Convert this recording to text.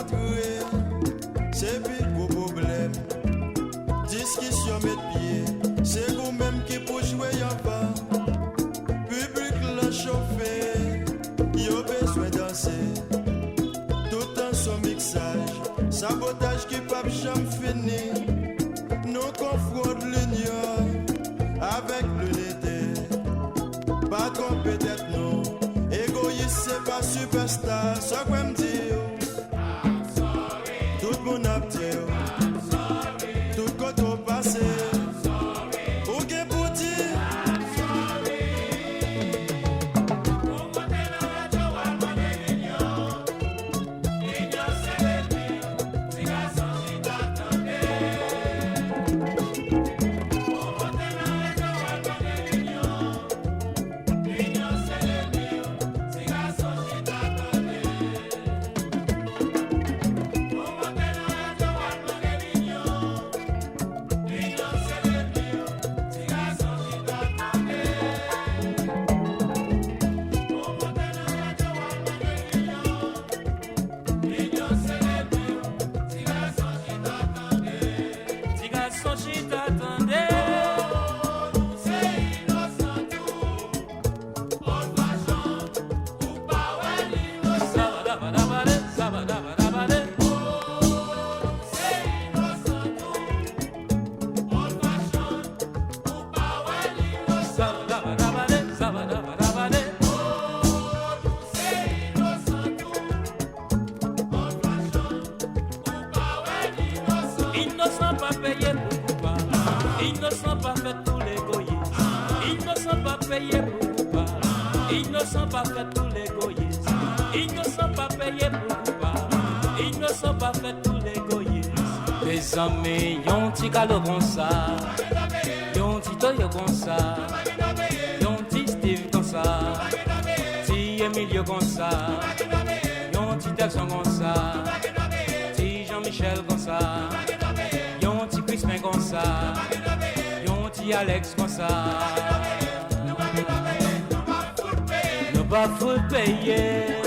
rencontrer, c'est plus gros problème. Discussion mettre pied, c'est vous-même qui pour jouer y'a pas. Public l'a chauffé, y'a besoin danser. Tout en son mixage, sabotage qui pas jamais fini. Nous confronte l'union avec l'unité. Patron peut-être non, égoïste c'est pas superstar. Ça quoi me dire, tout le monde a dit, tout côté au passé. Ou qu'est pour dire, innocent pas payé pour coupable, innocent pas fait tous les goyistes, innocent pas payé pour coupable, innocent pas fait tous les goyistes, innocent pas payé pour coupable, innocent pas fait tous les goyistes. Les amis, yon ti galo comme ça, yon ti toyo comme ça, yon ti Steve comme ça, ti Emilio comme ça, yon ti Delson comme ça, ti Jean-Michel comme ça. Yon ti Crispin comme ça, yon ti Alex comme ça. Nous pas fout payer.